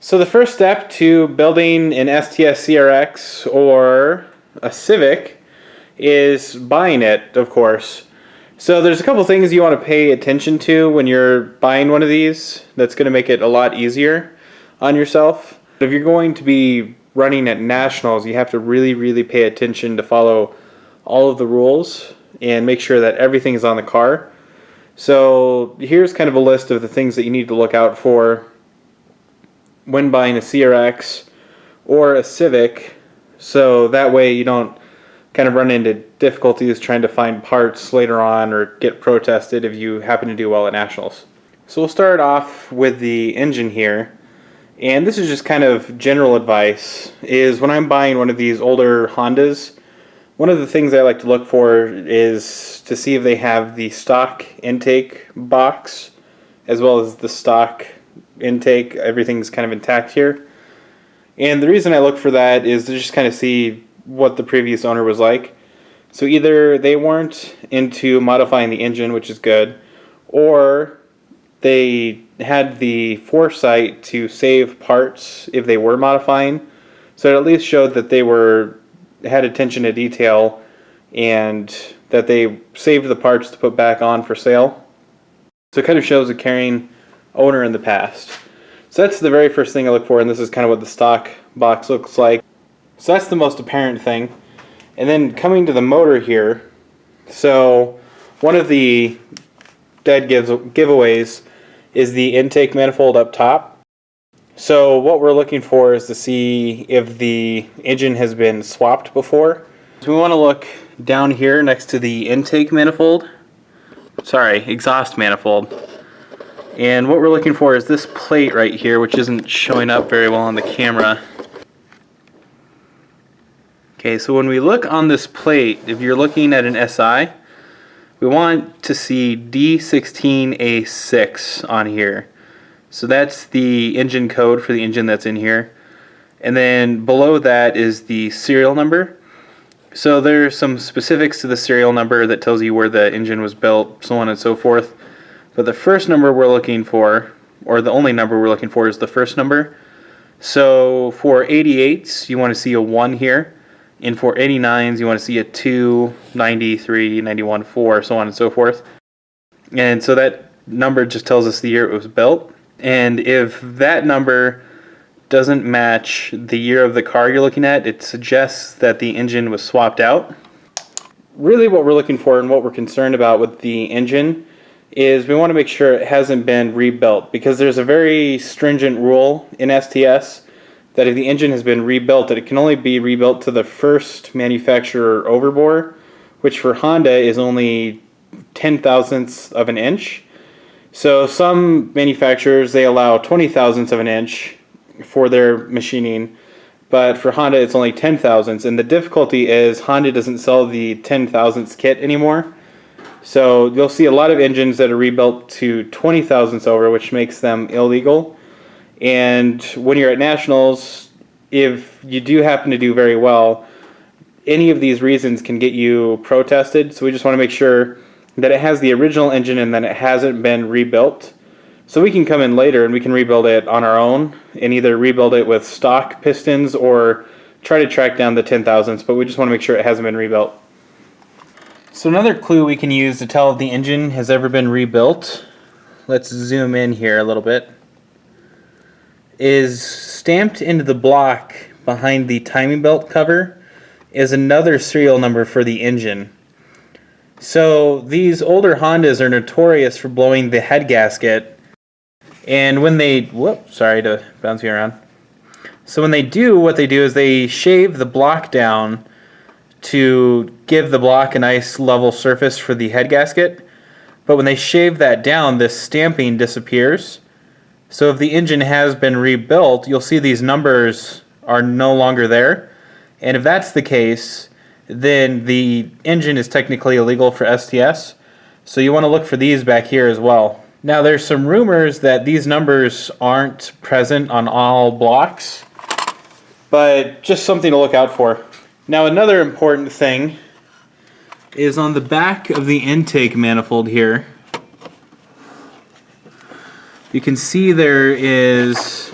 So the first step to building an STS CRX or a Civic is buying it, of course. So there's a couple things you want to pay attention to when you're buying one of these that's going to make it a lot easier on yourself. If you're going to be running at nationals, you have to really pay attention to follow all of the rules and make sure that everything is on the car. So here's kind of a list of the things that you need to look out for when buying a CRX or a Civic, so that way you don't kind of run into difficulties trying to find parts later on or get protested if you happen to do well at nationals. So we'll start off with the engine here, and this is just kind of general advice, is when I'm buying one of these older Hondas, one of the things I like to look for is to see if they have the stock intake box as well as the stock intake. Everything's kind of intact here, and the reason I look for that is to just kind of see what the previous owner was like. So either they weren't into modifying the engine, which is good, or they had the foresight to save parts if they were modifying, so it at least showed that they had attention to detail and that they saved the parts to put back on for sale. So it kind of shows a caring owner in the past. So that's the very first thing I look for, and this is kind of what the stock box looks like. So that's the most apparent thing. And then coming to the motor here, so one of the dead giveaways is the intake manifold up top. So what we're looking for is to see if the engine has been swapped before. So we want to look down here next to the intake manifold, exhaust manifold. And what we're looking for is this plate right here, which isn't showing up very well on the camera. Okay, so when we look on this plate, if you're looking at an SI, we want to see D16A6 on here. So that's the engine code for the engine that's in here. And then below that is the serial number. So there's some specifics to the serial number that tells you where the engine was built, so on and so forth. But the first number we're looking for, or the only number we're looking for, is the first number. So for 88s, you want to see a 1 here. And for 89s, you want to see a 2, 93, 91, 4, so on and so forth. And so that number just tells us the year it was built. And if that number doesn't match the year of the car you're looking at, it suggests that the engine was swapped out. Really what we're looking for and what we're concerned about with the engine is we want to make sure it hasn't been rebuilt, because there's a very stringent rule in STS that if the engine has been rebuilt, that it can only be rebuilt to the first manufacturer overbore, which for Honda is only 10/1000ths of an inch. So some manufacturers, they allow 20/1000ths of an inch for their machining, but for Honda it's only 10/1000ths, and the difficulty is Honda doesn't sell the 10/1000ths kit anymore. So you'll see a lot of engines that are rebuilt to 20/1000ths over, which makes them illegal. And when you're at nationals, if you do happen to do very well, any of these reasons can get you protested. So we just want to make sure that it has the original engine and that it hasn't been rebuilt. So we can come in later and we can rebuild it on our own and either rebuild it with stock pistons or try to track down the 10/1000ths, but we just want to make sure it hasn't been rebuilt. So another clue we can use to tell if the engine has ever been rebuilt, let's zoom in here a little bit, is stamped into the block behind the timing belt cover is another serial number for the engine. So these older Hondas are notorious for blowing the head gasket, and when they, sorry to bounce you around. So when they do, what they do is they shave the block down to give the block a nice level surface for the head gasket. But when they shave that down, this stamping disappears. So if the engine has been rebuilt, you'll see these numbers are no longer there. And if that's the case, then the engine is technically illegal for STS. So you want to look for these back here as well. Now there's some rumors that these numbers aren't present on all blocks, but just something to look out for. Now another important thing is on the back of the intake manifold here. You can see there is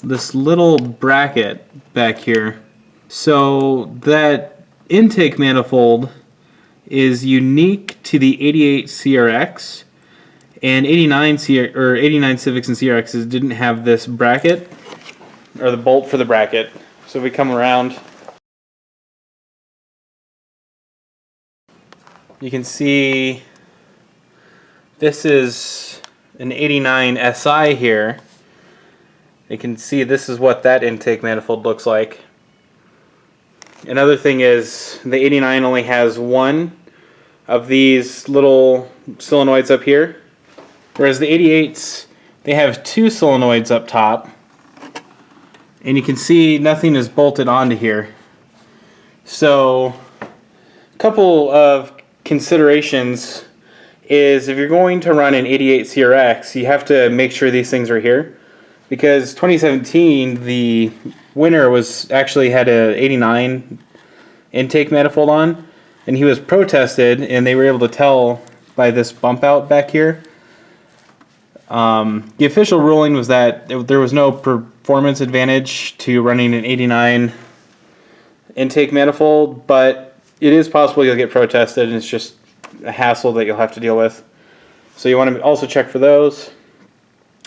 this little bracket back here. So that intake manifold is unique to the 88 CRX, and 89 Civics and CRXs didn't have this bracket, or the bolt for the bracket. So we come around, you can see this is an 89 SI here. You can see this is what that intake manifold looks like. Another thing is the 89 only has one of these little solenoids up here, whereas the 88s, they have two solenoids up top, and you can see nothing is bolted onto here. So a couple of considerations is if you're going to run an 88 CRX, you have to make sure these things are here, because 2017 the winner was actually had a 89 intake manifold on, and he was protested, and they were able to tell by this bump out back here. The official ruling was that there was no performance advantage to running an 89 intake manifold, but it is possible you'll get protested, and it's just a hassle that you'll have to deal with. So you want to also check for those.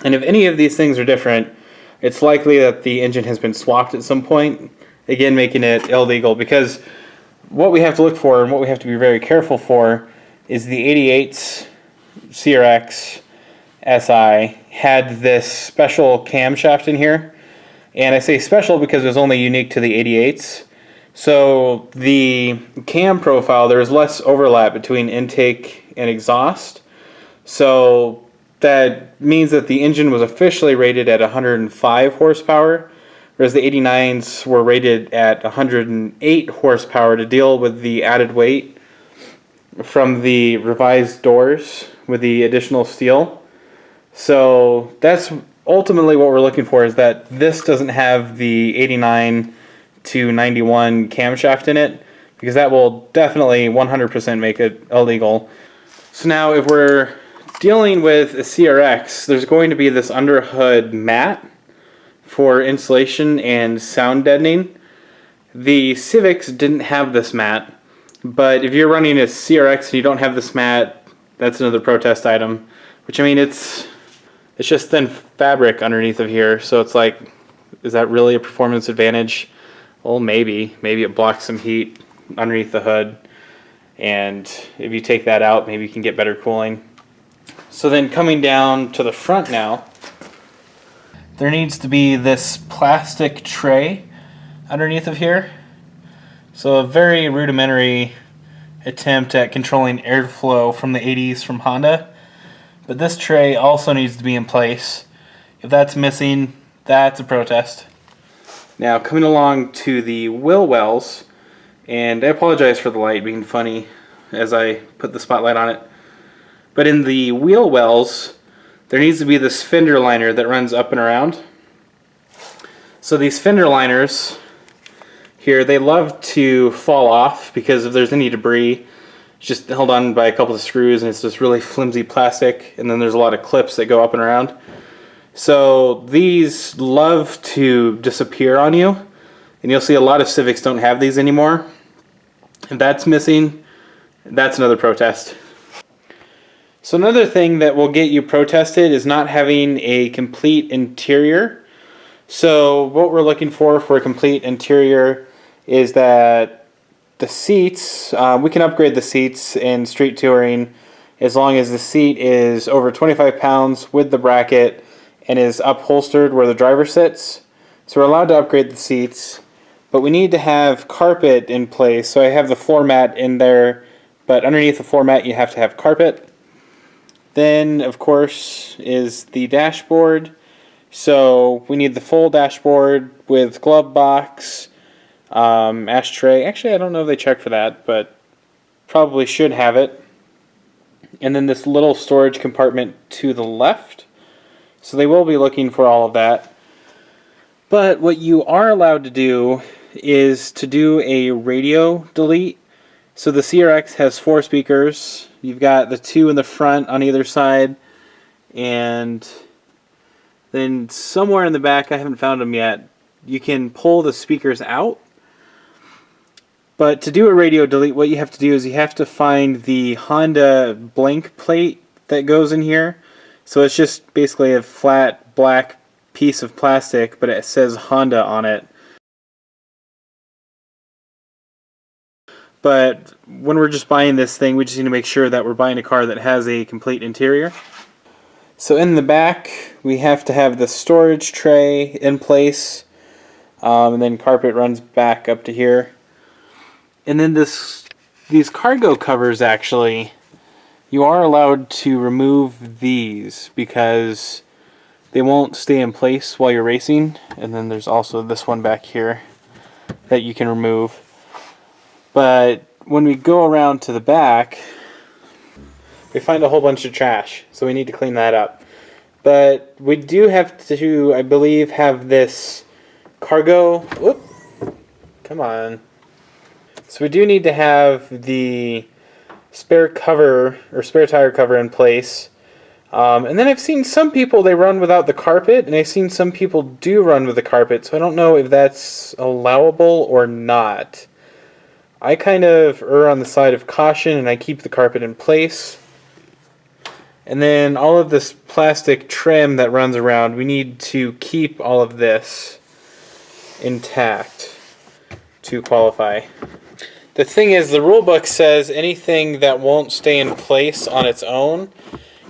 And if any of these things are different, it's likely that the engine has been swapped at some point, again making it illegal, because what we have to look for and what we have to be very careful for is the 88's CRX SI had this special camshaft in here, and I say special because it was only unique to the 88's. So the cam profile, there was less overlap between intake and exhaust, so that means that the engine was officially rated at 105 horsepower, whereas the 89s were rated at 108 horsepower to deal with the added weight from the revised doors with the additional steel. So that's ultimately what we're looking for, is that this doesn't have the 89 to 91 camshaft in it, because that will definitely 100% make it illegal. So now if we're dealing with a CRX, there's going to be this underhood mat for insulation and sound deadening. The Civics didn't have this mat, but if you're running a CRX and you don't have this mat, that's another protest item. Which, I mean, it's just thin fabric underneath of here, so it's like, is that really a performance advantage? Well, maybe it blocks some heat underneath the hood, and if you take that out, maybe you can get better cooling. So then coming down to the front now, there needs to be this plastic tray underneath of here. So a very rudimentary attempt at controlling airflow from the 80s from Honda. But this tray also needs to be in place. If that's missing, that's a protest. Now coming along to the wheel wells, and I apologize for the light being funny as I put the spotlight on it. But in the wheel wells, there needs to be this fender liner that runs up and around. So these fender liners here, they love to fall off because if there's any debris, it's just held on by a couple of screws, and it's this really flimsy plastic, and then there's a lot of clips that go up and around. So these love to disappear on you, and you'll see a lot of Civics don't have these anymore. If that's missing, that's another protest. So another thing that will get you protested is not having a complete interior. So what we're looking for a complete interior is that the seats, we can upgrade the seats in street touring as long as the seat is over 25 pounds with the bracket and is upholstered where the driver sits. So we're allowed to upgrade the seats, but we need to have carpet in place. So I have the floor mat in there, but underneath the floor mat you have to have carpet. Then, of course, is the dashboard. So we need the full dashboard with glove box, ashtray. Actually, I don't know if they check for that, but probably should have it. And then this little storage compartment to the left. So they will be looking for all of that. But what you are allowed to do is to do a radio delete. So the CRX has 4 speakers. You've got the 2 in the front on either side, and Then somewhere in the back, I haven't found them yet, you can pull the speakers out. But to do a radio delete, what you have to do is you have to find the Honda blank plate that goes in here. So it's just basically a flat black piece of plastic, but it says Honda on it. But when we're just buying this thing, we just need to make sure that we're buying a car that has a complete interior. So in the back, we have to have the storage tray in place, and then carpet runs back up to here. And then these cargo covers, actually, you are allowed to remove these because they won't stay in place while you're racing. And then there's also this one back here that you can remove. But when we go around to the back, we find a whole bunch of trash, so we need to clean that up. But we do have to, I believe, have this cargo, whoop, come on. So we do need to have the spare cover, or spare tire cover in place. And then I've seen some people, they run without the carpet, and I've seen some people do run with the carpet, so I don't know if that's allowable or not. I kind of err on the side of caution, and I keep the carpet in place. And then all of this plastic trim that runs around, we need to keep all of this intact to qualify. The thing is, the rule book says anything that won't stay in place on its own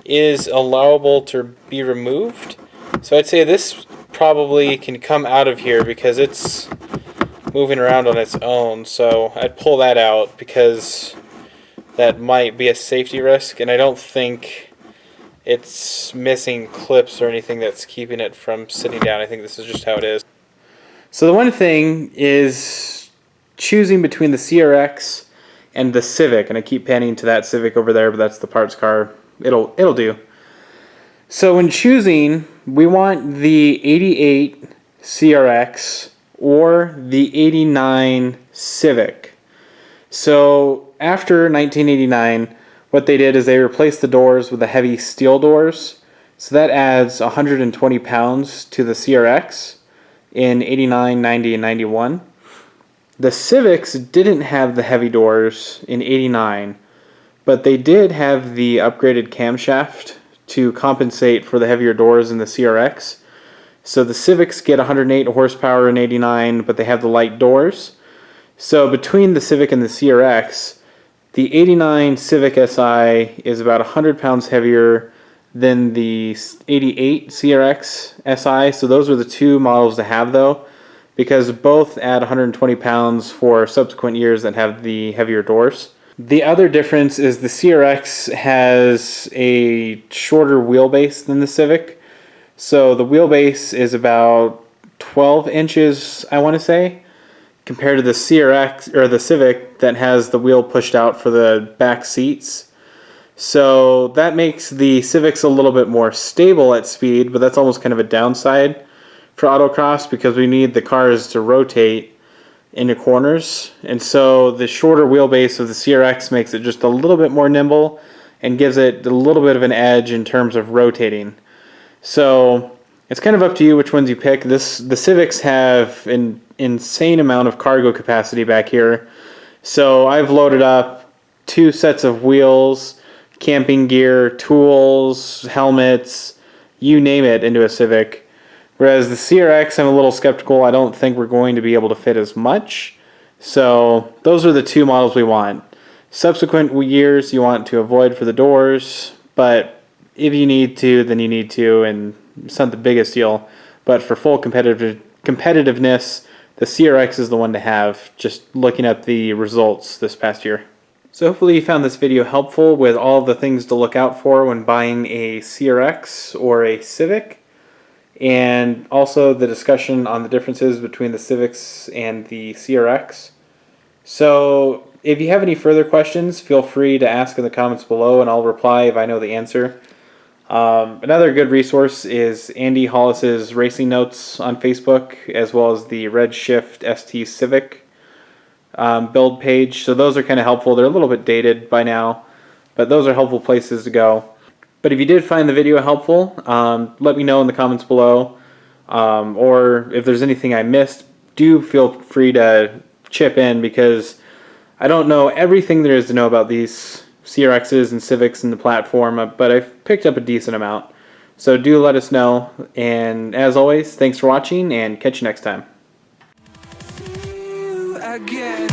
is allowable to be removed. So I'd say this probably can come out of here because it's moving around on its own, so I'd pull that out because that might be a safety risk, and I don't think it's missing clips or anything that's keeping it from sitting down. I think this is just how it is. So the one thing is choosing between the CRX and the Civic, and I keep panning to that Civic over there, but that's the parts car. It'll do. So when choosing, we want the 88 CRX or the 89 Civic. So after 1989, what they did is they replaced the doors with the heavy steel doors. So that adds 120 pounds to the CRX in 89, 90, and 91. The Civics didn't have the heavy doors in 89, but they did have the upgraded camshaft to compensate for the heavier doors in the CRX. So the Civics get 108 horsepower in 89, but they have the light doors. So between the Civic and the CRX, the 89 Civic Si is about 100 pounds heavier than the 88 CRX Si. So those are the two models to have, though, because both add 120 pounds for subsequent years that have the heavier doors. The other difference is the CRX has a shorter wheelbase than the Civic. So the wheelbase is about 12 inches, I want to say, compared to the CRX or the Civic that has the wheel pushed out for the back seats. So that makes the Civics a little bit more stable at speed, but that's almost kind of a downside for autocross because we need the cars to rotate into corners. And so the shorter wheelbase of the CRX makes it just a little bit more nimble and gives it a little bit of an edge in terms of rotating. So it's kind of up to you which ones you pick. The Civics have an insane amount of cargo capacity back here. So I've loaded up 2 sets of wheels, camping gear, tools, helmets, you name it, into a Civic. Whereas the CRX, I'm a little skeptical. I don't think we're going to be able to fit as much. So those are the 2 models we want. Subsequent years you want to avoid for the doors, but if you need to, then you need to, and it's not the biggest deal. But for full competitiveness, the CRX is the one to have, just looking at the results this past year. So hopefully you found this video helpful with all the things to look out for when buying a CRX or a Civic, and also the discussion on the differences between the Civics and the CRX. So if you have any further questions, feel free to ask in the comments below and I'll reply if I know the answer. Another good resource is Andy Hollis's Racing Notes on Facebook, as well as the Redshift ST Civic build page. So those are kind of helpful. They're a little bit dated by now, but those are helpful places to go. But if you did find the video helpful, let me know in the comments below. Or if there's anything I missed, do feel free to chip in, because I don't know everything there is to know about these CRXs and Civics and the platform, but I've picked up a decent amount. So do let us know. And as always, thanks for watching, and catch you next time. Again.